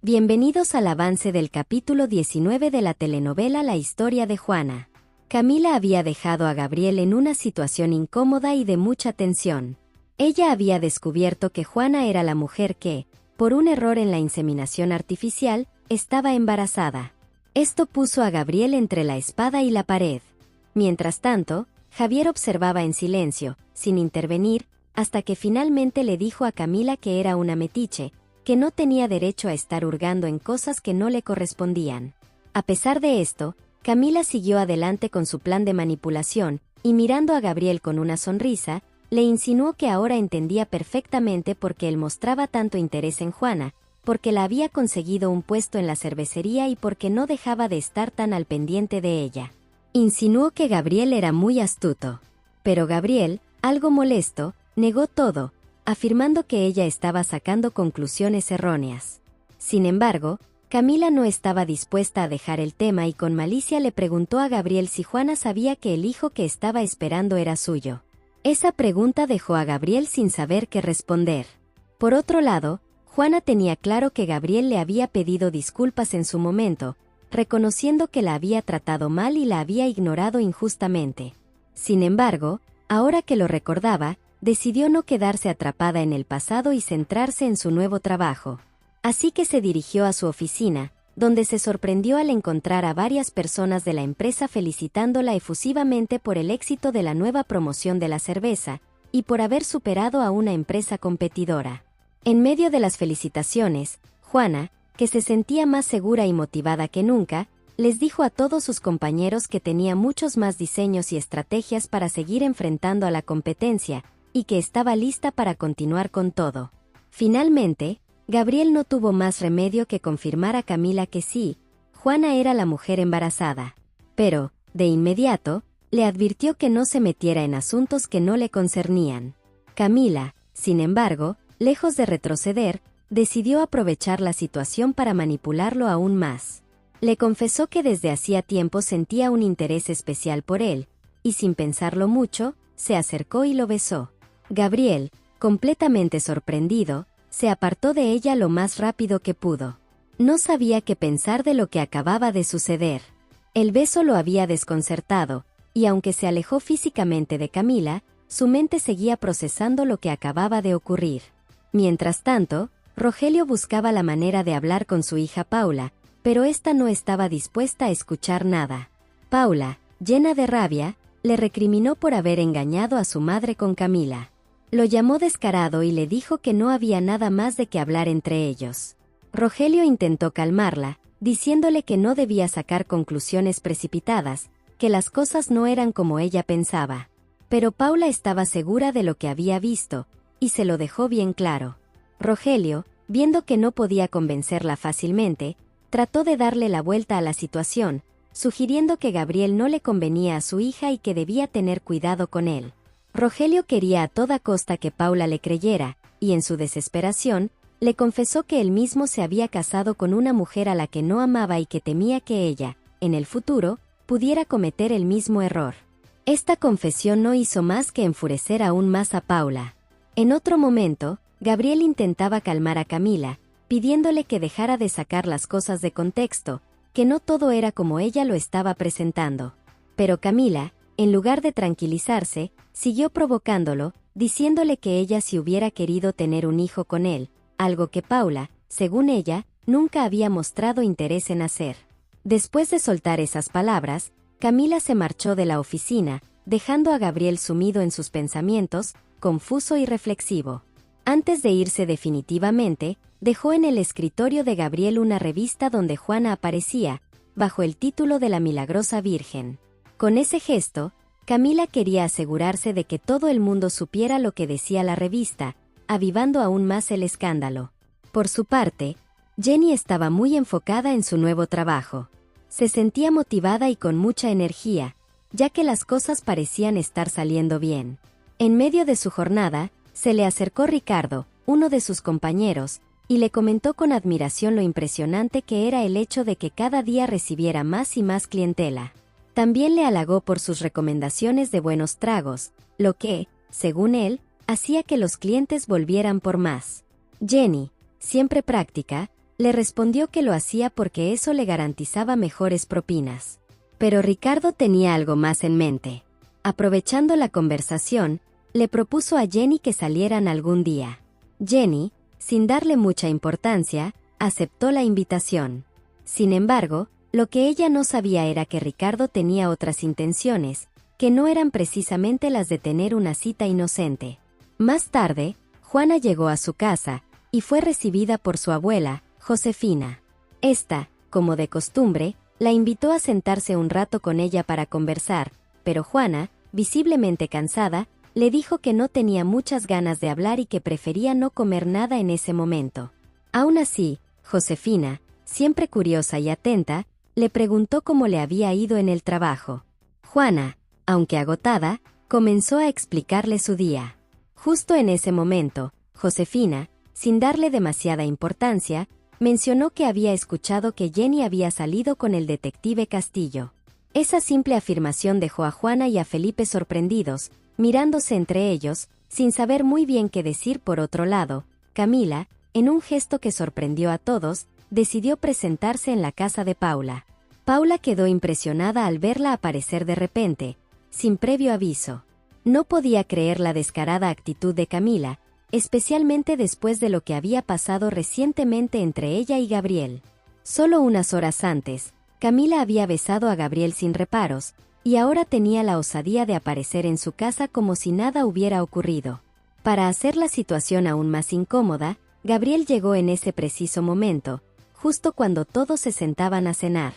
Bienvenidos al avance del capítulo 19 de la telenovela La historia de Juana. Camila había dejado a Gabriel en una situación incómoda y de mucha tensión. Ella había descubierto que Juana era la mujer que, por un error en la inseminación artificial, estaba embarazada. Esto puso a Gabriel entre la espada y la pared. Mientras tanto, Javier observaba en silencio, sin intervenir, hasta que finalmente le dijo a Camila que era una metiche, que no tenía derecho a estar hurgando en cosas que no le correspondían. A pesar de esto, Camila siguió adelante con su plan de manipulación, y mirando a Gabriel con una sonrisa, le insinuó que ahora entendía perfectamente por qué él mostraba tanto interés en Juana, porque la había conseguido un puesto en la cervecería y porque no dejaba de estar tan al pendiente de ella. Insinuó que Gabriel era muy astuto. Pero Gabriel, algo molesto, negó todo, afirmando que ella estaba sacando conclusiones erróneas. Sin embargo, Camila no estaba dispuesta a dejar el tema y con malicia le preguntó a Gabriel si Juana sabía que el hijo que estaba esperando era suyo. Esa pregunta dejó a Gabriel sin saber qué responder. Por otro lado, Juana tenía claro que Gabriel le había pedido disculpas en su momento, reconociendo que la había tratado mal y la había ignorado injustamente. Sin embargo, ahora que lo recordaba, decidió no quedarse atrapada en el pasado y centrarse en su nuevo trabajo. Así que se dirigió a su oficina, donde se sorprendió al encontrar a varias personas de la empresa felicitándola efusivamente por el éxito de la nueva promoción de la cerveza, y por haber superado a una empresa competidora. En medio de las felicitaciones, Juana, que se sentía más segura y motivada que nunca, les dijo a todos sus compañeros que tenía muchos más diseños y estrategias para seguir enfrentando a la competencia, y que estaba lista para continuar con todo. Finalmente, Gabriel no tuvo más remedio que confirmar a Camila que sí, Juana era la mujer embarazada. Pero, de inmediato, le advirtió que no se metiera en asuntos que no le concernían. Camila, sin embargo, lejos de retroceder, decidió aprovechar la situación para manipularlo aún más. Le confesó que desde hacía tiempo sentía un interés especial por él, y sin pensarlo mucho, se acercó y lo besó. Gabriel, completamente sorprendido, se apartó de ella lo más rápido que pudo. No sabía qué pensar de lo que acababa de suceder. El beso lo había desconcertado, y aunque se alejó físicamente de Camila, su mente seguía procesando lo que acababa de ocurrir. Mientras tanto, Rogelio buscaba la manera de hablar con su hija Paula, pero ésta no estaba dispuesta a escuchar nada. Paula, llena de rabia, le recriminó por haber engañado a su madre con Camila. Lo llamó descarado y le dijo que no había nada más de qué hablar entre ellos. Rogelio intentó calmarla, diciéndole que no debía sacar conclusiones precipitadas, que las cosas no eran como ella pensaba. Pero Paula estaba segura de lo que había visto, y se lo dejó bien claro. Rogelio, viendo que no podía convencerla fácilmente, trató de darle la vuelta a la situación, sugiriendo que Gabriel no le convenía a su hija y que debía tener cuidado con él. Rogelio quería a toda costa que Paula le creyera, y en su desesperación, le confesó que él mismo se había casado con una mujer a la que no amaba y que temía que ella, en el futuro, pudiera cometer el mismo error. Esta confesión no hizo más que enfurecer aún más a Paula. En otro momento, Gabriel intentaba calmar a Camila, pidiéndole que dejara de sacar las cosas de contexto, que no todo era como ella lo estaba presentando. Pero Camila, en lugar de tranquilizarse, siguió provocándolo, diciéndole que ella si hubiera querido tener un hijo con él, algo que Paula, según ella, nunca había mostrado interés en hacer. Después de soltar esas palabras, Camila se marchó de la oficina, dejando a Gabriel sumido en sus pensamientos, confuso y reflexivo. Antes de irse definitivamente, dejó en el escritorio de Gabriel una revista donde Juana aparecía, bajo el título de La Milagrosa Virgen. Con ese gesto, Camila quería asegurarse de que todo el mundo supiera lo que decía la revista, avivando aún más el escándalo. Por su parte, Jenny estaba muy enfocada en su nuevo trabajo. Se sentía motivada y con mucha energía, ya que las cosas parecían estar saliendo bien. En medio de su jornada, se le acercó Ricardo, uno de sus compañeros, y le comentó con admiración lo impresionante que era el hecho de que cada día recibiera más y más clientela. También le halagó por sus recomendaciones de buenos tragos, lo que, según él, hacía que los clientes volvieran por más. Jenny, siempre práctica, le respondió que lo hacía porque eso le garantizaba mejores propinas. Pero Ricardo tenía algo más en mente. Aprovechando la conversación, le propuso a Jenny que salieran algún día. Jenny, sin darle mucha importancia, aceptó la invitación. Sin embargo, lo que ella no sabía era que Ricardo tenía otras intenciones, que no eran precisamente las de tener una cita inocente. Más tarde, Juana llegó a su casa, y fue recibida por su abuela, Josefina. Esta, como de costumbre, la invitó a sentarse un rato con ella para conversar, pero Juana, visiblemente cansada, le dijo que no tenía muchas ganas de hablar y que prefería no comer nada en ese momento. Aún así, Josefina, siempre curiosa y atenta, le preguntó cómo le había ido en el trabajo. Juana, aunque agotada, comenzó a explicarle su día. Justo en ese momento, Josefina, sin darle demasiada importancia, mencionó que había escuchado que Jenny había salido con el detective Castillo. Esa simple afirmación dejó a Juana y a Felipe sorprendidos, mirándose entre ellos, sin saber muy bien qué decir. Por otro lado, Camila, en un gesto que sorprendió a todos, decidió presentarse en la casa de Paula. Paula quedó impresionada al verla aparecer de repente, sin previo aviso. No podía creer la descarada actitud de Camila, especialmente después de lo que había pasado recientemente entre ella y Gabriel. Solo unas horas antes, Camila había besado a Gabriel sin reparos, y ahora tenía la osadía de aparecer en su casa como si nada hubiera ocurrido. Para hacer la situación aún más incómoda, Gabriel llegó en ese preciso momento, justo cuando todos se sentaban a cenar.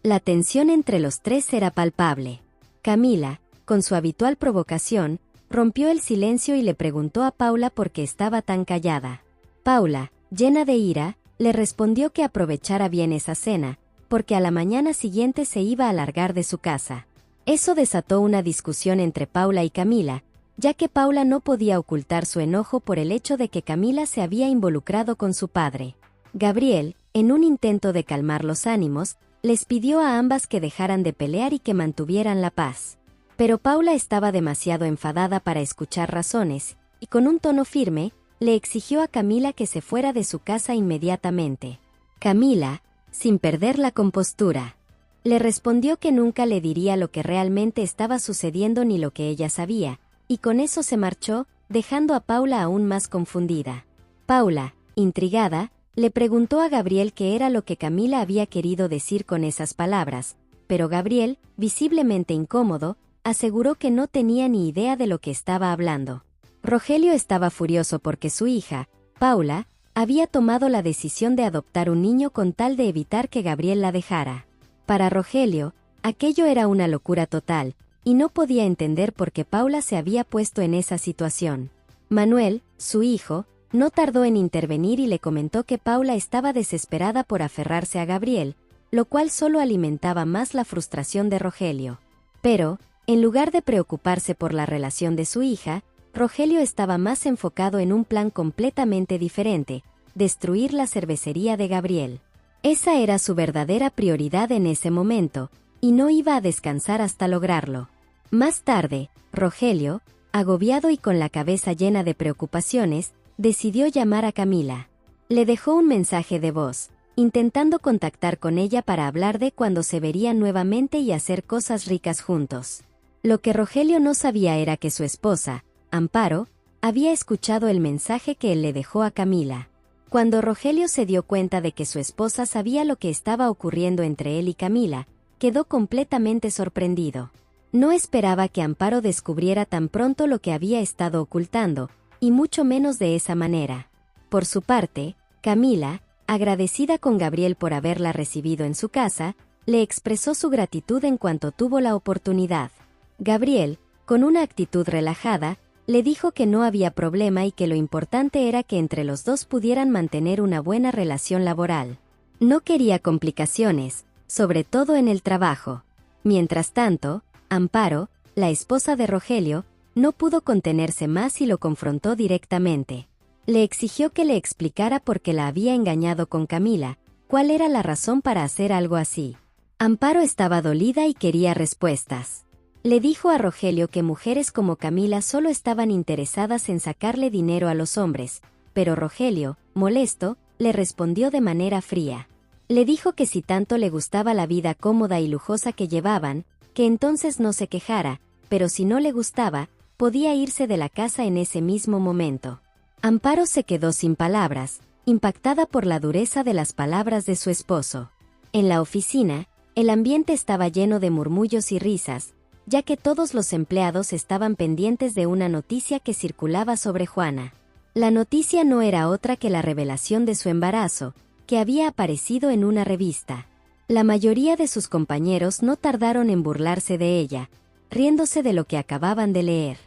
La tensión entre los tres era palpable. Camila, con su habitual provocación, rompió el silencio y le preguntó a Paula por qué estaba tan callada. Paula, llena de ira, le respondió que aprovechara bien esa cena, porque a la mañana siguiente se iba a largar de su casa. Eso desató una discusión entre Paula y Camila, ya que Paula no podía ocultar su enojo por el hecho de que Camila se había involucrado con su padre. Gabriel, en un intento de calmar los ánimos, les pidió a ambas que dejaran de pelear y que mantuvieran la paz. Pero Paula estaba demasiado enfadada para escuchar razones, y con un tono firme, le exigió a Camila que se fuera de su casa inmediatamente. Camila, sin perder la compostura, le respondió que nunca le diría lo que realmente estaba sucediendo ni lo que ella sabía, y con eso se marchó, dejando a Paula aún más confundida. Paula, intrigada, le preguntó a Gabriel qué era lo que Camila había querido decir con esas palabras, pero Gabriel, visiblemente incómodo, aseguró que no tenía ni idea de lo que estaba hablando. Rogelio estaba furioso porque su hija, Paula, había tomado la decisión de adoptar un niño con tal de evitar que Gabriel la dejara. Para Rogelio, aquello era una locura total, y no podía entender por qué Paula se había puesto en esa situación. Manuel, su hijo, no tardó en intervenir y le comentó que Paula estaba desesperada por aferrarse a Gabriel, lo cual solo alimentaba más la frustración de Rogelio. Pero, en lugar de preocuparse por la relación de su hija, Rogelio estaba más enfocado en un plan completamente diferente: destruir la cervecería de Gabriel. Esa era su verdadera prioridad en ese momento, y no iba a descansar hasta lograrlo. Más tarde, Rogelio, agobiado y con la cabeza llena de preocupaciones, decidió llamar a Camila. Le dejó un mensaje de voz, intentando contactar con ella para hablar de cuándo se verían nuevamente y hacer cosas ricas juntos. Lo que Rogelio no sabía era que su esposa, Amparo, había escuchado el mensaje que él le dejó a Camila. Cuando Rogelio se dio cuenta de que su esposa sabía lo que estaba ocurriendo entre él y Camila, quedó completamente sorprendido. No esperaba que Amparo descubriera tan pronto lo que había estado ocultando, y mucho menos de esa manera. Por su parte, Camila, agradecida con Gabriel por haberla recibido en su casa, le expresó su gratitud en cuanto tuvo la oportunidad. Gabriel, con una actitud relajada, le dijo que no había problema y que lo importante era que entre los dos pudieran mantener una buena relación laboral. No quería complicaciones, sobre todo en el trabajo. Mientras tanto, Amparo, la esposa de Rogelio, no pudo contenerse más y lo confrontó directamente. Le exigió que le explicara por qué la había engañado con Camila, cuál era la razón para hacer algo así. Amparo estaba dolida y quería respuestas. Le dijo a Rogelio que mujeres como Camila solo estaban interesadas en sacarle dinero a los hombres, pero Rogelio, molesto, le respondió de manera fría. Le dijo que si tanto le gustaba la vida cómoda y lujosa que llevaban, que entonces no se quejara, pero si no le gustaba, podía irse de la casa en ese mismo momento. Amparo se quedó sin palabras, impactada por la dureza de las palabras de su esposo. En la oficina, el ambiente estaba lleno de murmullos y risas, ya que todos los empleados estaban pendientes de una noticia que circulaba sobre Juana. La noticia no era otra que la revelación de su embarazo, que había aparecido en una revista. La mayoría de sus compañeros no tardaron en burlarse de ella, riéndose de lo que acababan de leer.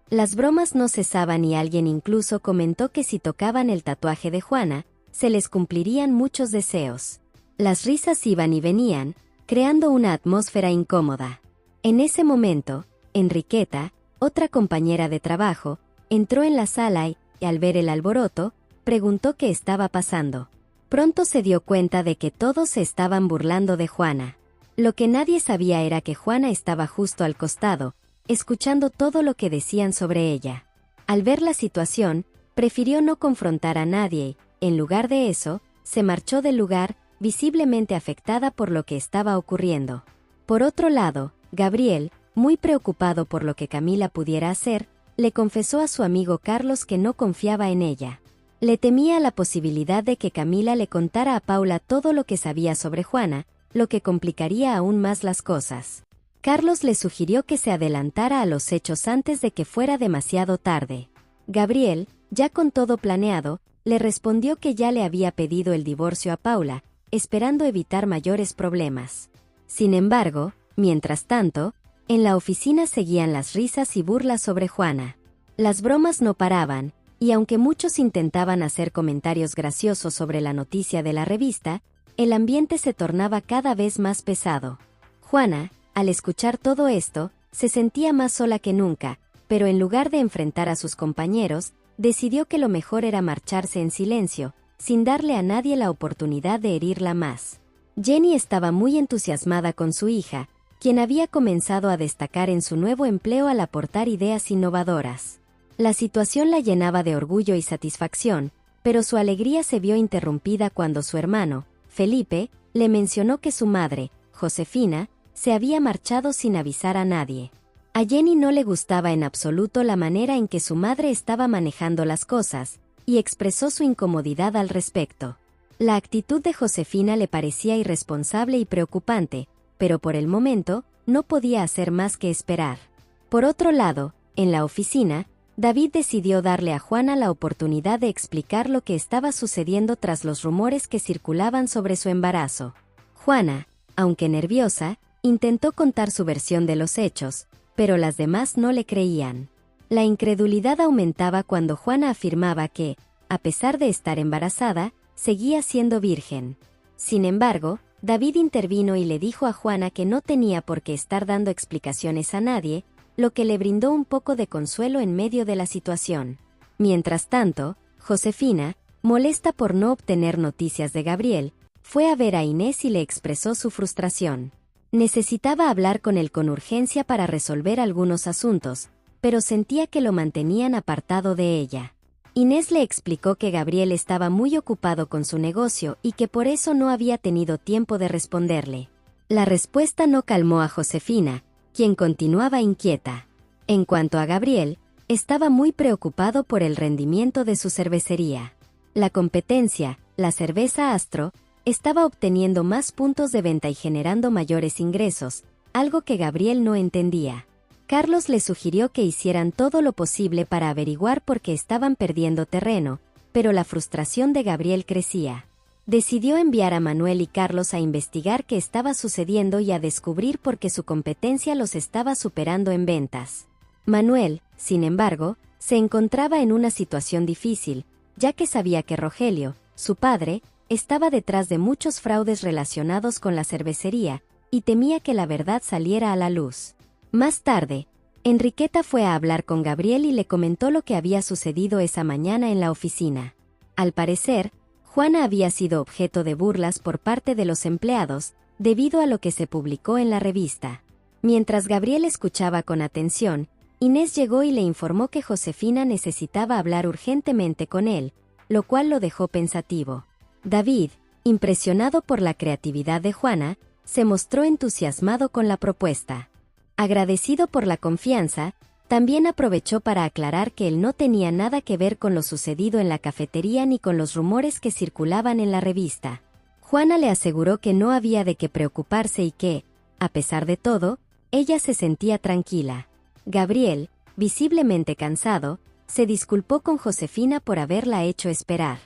Las bromas no cesaban y alguien incluso comentó que si tocaban el tatuaje de Juana, se les cumplirían muchos deseos. Las risas iban y venían, creando una atmósfera incómoda. En ese momento, Enriqueta, otra compañera de trabajo, entró en la sala y, al ver el alboroto, preguntó qué estaba pasando. Pronto se dio cuenta de que todos se estaban burlando de Juana. Lo que nadie sabía era que Juana estaba justo al costado, escuchando todo lo que decían sobre ella. Al ver la situación, prefirió no confrontar a nadie y, en lugar de eso, se marchó del lugar, visiblemente afectada por lo que estaba ocurriendo. Por otro lado, Gabriel, muy preocupado por lo que Camila pudiera hacer, le confesó a su amigo Carlos que no confiaba en ella. Le temía la posibilidad de que Camila le contara a Paula todo lo que sabía sobre Juana, lo que complicaría aún más las cosas. Carlos le sugirió que se adelantara a los hechos antes de que fuera demasiado tarde. Gabriel, ya con todo planeado, le respondió que ya le había pedido el divorcio a Paula, esperando evitar mayores problemas. Sin embargo, mientras tanto, en la oficina seguían las risas y burlas sobre Juana. Las bromas no paraban, y aunque muchos intentaban hacer comentarios graciosos sobre la noticia de la revista, el ambiente se tornaba cada vez más pesado. Juana, al escuchar todo esto, se sentía más sola que nunca, pero en lugar de enfrentar a sus compañeros, decidió que lo mejor era marcharse en silencio, sin darle a nadie la oportunidad de herirla más. Jenny estaba muy entusiasmada con su hija, quien había comenzado a destacar en su nuevo empleo al aportar ideas innovadoras. La situación la llenaba de orgullo y satisfacción, pero su alegría se vio interrumpida cuando su hermano, Felipe, le mencionó que su madre, Josefina, se había marchado sin avisar a nadie. A Jenny no le gustaba en absoluto la manera en que su madre estaba manejando las cosas, y expresó su incomodidad al respecto. La actitud de Josefina le parecía irresponsable y preocupante, pero por el momento, no podía hacer más que esperar. Por otro lado, en la oficina, David decidió darle a Juana la oportunidad de explicar lo que estaba sucediendo tras los rumores que circulaban sobre su embarazo. Juana, aunque nerviosa, intentó contar su versión de los hechos, pero las demás no le creían. La incredulidad aumentaba cuando Juana afirmaba que, a pesar de estar embarazada, seguía siendo virgen. Sin embargo, David intervino y le dijo a Juana que no tenía por qué estar dando explicaciones a nadie, lo que le brindó un poco de consuelo en medio de la situación. Mientras tanto, Josefina, molesta por no obtener noticias de Gabriel, fue a ver a Inés y le expresó su frustración. Necesitaba hablar con él con urgencia para resolver algunos asuntos, pero sentía que lo mantenían apartado de ella. Inés le explicó que Gabriel estaba muy ocupado con su negocio y que por eso no había tenido tiempo de responderle. La respuesta no calmó a Josefina, quien continuaba inquieta. En cuanto a Gabriel, estaba muy preocupado por el rendimiento de su cervecería. La competencia, la cerveza Astro, estaba obteniendo más puntos de venta y generando mayores ingresos, algo que Gabriel no entendía. Carlos le sugirió que hicieran todo lo posible para averiguar por qué estaban perdiendo terreno, pero la frustración de Gabriel crecía. Decidió enviar a Manuel y Carlos a investigar qué estaba sucediendo y a descubrir por qué su competencia los estaba superando en ventas. Manuel, sin embargo, se encontraba en una situación difícil, ya que sabía que Rogelio, su padre, estaba detrás de muchos fraudes relacionados con la cervecería, y temía que la verdad saliera a la luz. Más tarde, Enriqueta fue a hablar con Gabriel y le comentó lo que había sucedido esa mañana en la oficina. Al parecer, Juana había sido objeto de burlas por parte de los empleados, debido a lo que se publicó en la revista. Mientras Gabriel escuchaba con atención, Inés llegó y le informó que Josefina necesitaba hablar urgentemente con él, lo cual lo dejó pensativo. David, impresionado por la creatividad de Juana, se mostró entusiasmado con la propuesta. Agradecido por la confianza, también aprovechó para aclarar que él no tenía nada que ver con lo sucedido en la cafetería ni con los rumores que circulaban en la revista. Juana le aseguró que no había de qué preocuparse y que, a pesar de todo, ella se sentía tranquila. Gabriel, visiblemente cansado, se disculpó con Josefina por haberla hecho esperar.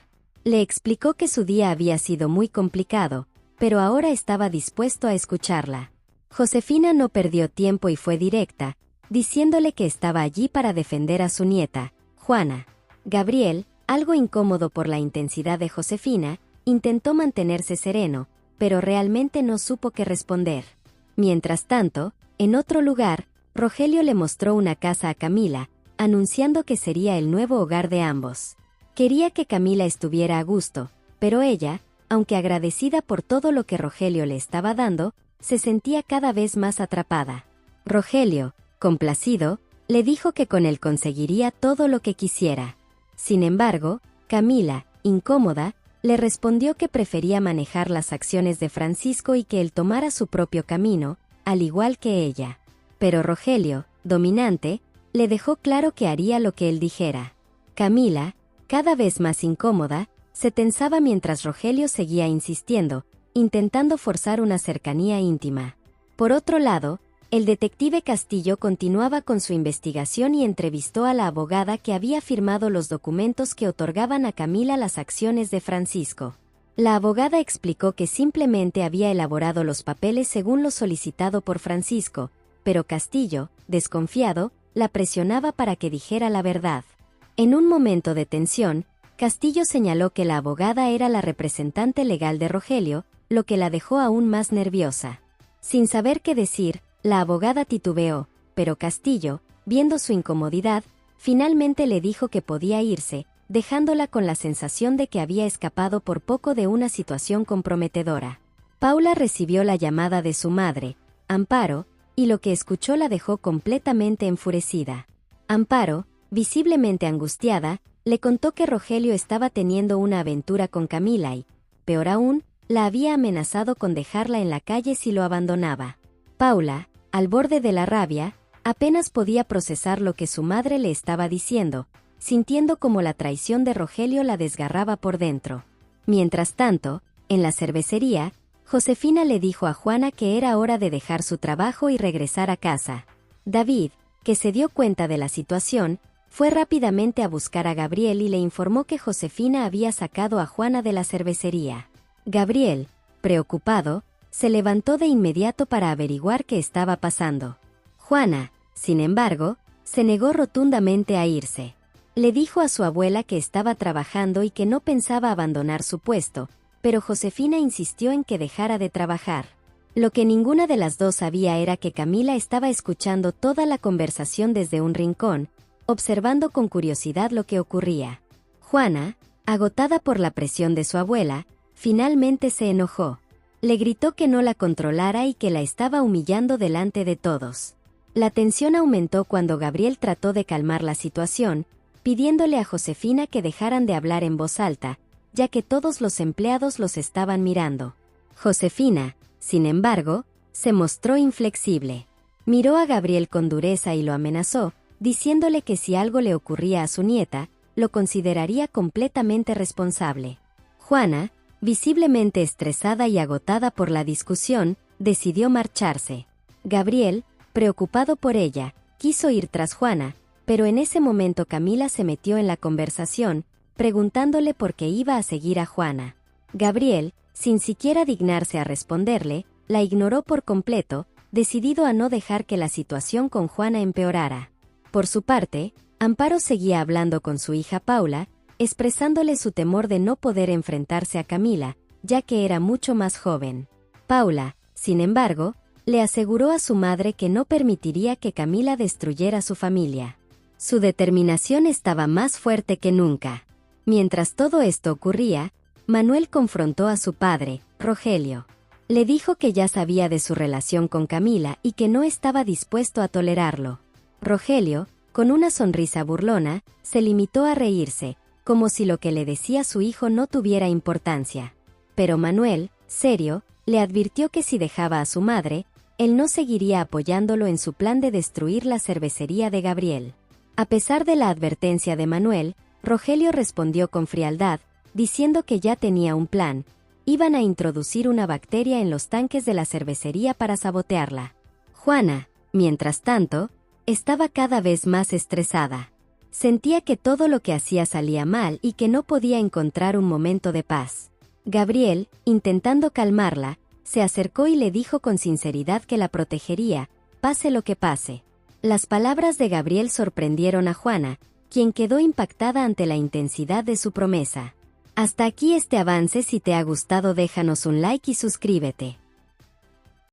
Le explicó que su día había sido muy complicado, pero ahora estaba dispuesto a escucharla. Josefina no perdió tiempo y fue directa, diciéndole que estaba allí para defender a su nieta, Juana. Gabriel, algo incómodo por la intensidad de Josefina, intentó mantenerse sereno, pero realmente no supo qué responder. Mientras tanto, en otro lugar, Rogelio le mostró una casa a Camila, anunciando que sería el nuevo hogar de ambos. Quería que Camila estuviera a gusto, pero ella, aunque agradecida por todo lo que Rogelio le estaba dando, se sentía cada vez más atrapada. Rogelio, complacido, le dijo que con él conseguiría todo lo que quisiera. Sin embargo, Camila, incómoda, le respondió que prefería manejar las acciones de Francisco y que él tomara su propio camino, al igual que ella. Pero Rogelio, dominante, le dejó claro que haría lo que él dijera. Camila, cada vez más incómoda, se tensaba mientras Rogelio seguía insistiendo, intentando forzar una cercanía íntima. Por otro lado, el detective Castillo continuaba con su investigación y entrevistó a la abogada que había firmado los documentos que otorgaban a Camila las acciones de Francisco. La abogada explicó que simplemente había elaborado los papeles según lo solicitado por Francisco, pero Castillo, desconfiado, la presionaba para que dijera la verdad. En un momento de tensión, Castillo señaló que la abogada era la representante legal de Rogelio, lo que la dejó aún más nerviosa. Sin saber qué decir, la abogada titubeó, pero Castillo, viendo su incomodidad, finalmente le dijo que podía irse, dejándola con la sensación de que había escapado por poco de una situación comprometedora. Paula recibió la llamada de su madre, Amparo, y lo que escuchó la dejó completamente enfurecida. Amparo, visiblemente angustiada, le contó que Rogelio estaba teniendo una aventura con Camila y, peor aún, la había amenazado con dejarla en la calle si lo abandonaba. Paula, al borde de la rabia, apenas podía procesar lo que su madre le estaba diciendo, sintiendo como la traición de Rogelio la desgarraba por dentro. Mientras tanto, en la cervecería, Josefina le dijo a Juana que era hora de dejar su trabajo y regresar a casa. David, que se dio cuenta de la situación, fue rápidamente a buscar a Gabriel y le informó que Josefina había sacado a Juana de la cervecería. Gabriel, preocupado, se levantó de inmediato para averiguar qué estaba pasando. Juana, sin embargo, se negó rotundamente a irse. Le dijo a su abuela que estaba trabajando y que no pensaba abandonar su puesto, pero Josefina insistió en que dejara de trabajar. Lo que ninguna de las dos sabía era que Camila estaba escuchando toda la conversación desde un rincón, observando con curiosidad lo que ocurría. Juana, agotada por la presión de su abuela, finalmente se enojó. Le gritó que no la controlara y que la estaba humillando delante de todos. La tensión aumentó cuando Gabriel trató de calmar la situación, pidiéndole a Josefina que dejaran de hablar en voz alta, ya que todos los empleados los estaban mirando. Josefina, sin embargo, se mostró inflexible. Miró a Gabriel con dureza y lo amenazó, diciéndole que si algo le ocurría a su nieta, lo consideraría completamente responsable. Juana, visiblemente estresada y agotada por la discusión, decidió marcharse. Gabriel, preocupado por ella, quiso ir tras Juana, pero en ese momento Camila se metió en la conversación, preguntándole por qué iba a seguir a Juana. Gabriel, sin siquiera dignarse a responderle, la ignoró por completo, decidido a no dejar que la situación con Juana empeorara. Por su parte, Amparo seguía hablando con su hija Paula, expresándole su temor de no poder enfrentarse a Camila, ya que era mucho más joven. Paula, sin embargo, le aseguró a su madre que no permitiría que Camila destruyera su familia. Su determinación estaba más fuerte que nunca. Mientras todo esto ocurría, Manuel confrontó a su padre, Rogelio. Le dijo que ya sabía de su relación con Camila y que no estaba dispuesto a tolerarlo. Rogelio, con una sonrisa burlona, se limitó a reírse, como si lo que le decía su hijo no tuviera importancia. Pero Manuel, serio, le advirtió que si dejaba a su madre, él no seguiría apoyándolo en su plan de destruir la cervecería de Gabriel. A pesar de la advertencia de Manuel, Rogelio respondió con frialdad, diciendo que ya tenía un plan. Iban a introducir una bacteria en los tanques de la cervecería para sabotearla. Juana, mientras tanto, estaba cada vez más estresada. Sentía que todo lo que hacía salía mal y que no podía encontrar un momento de paz. Gabriel, intentando calmarla, se acercó y le dijo con sinceridad que la protegería, pase lo que pase. Las palabras de Gabriel sorprendieron a Juana, quien quedó impactada ante la intensidad de su promesa. Hasta aquí este avance. Si te ha gustado déjanos un like y suscríbete.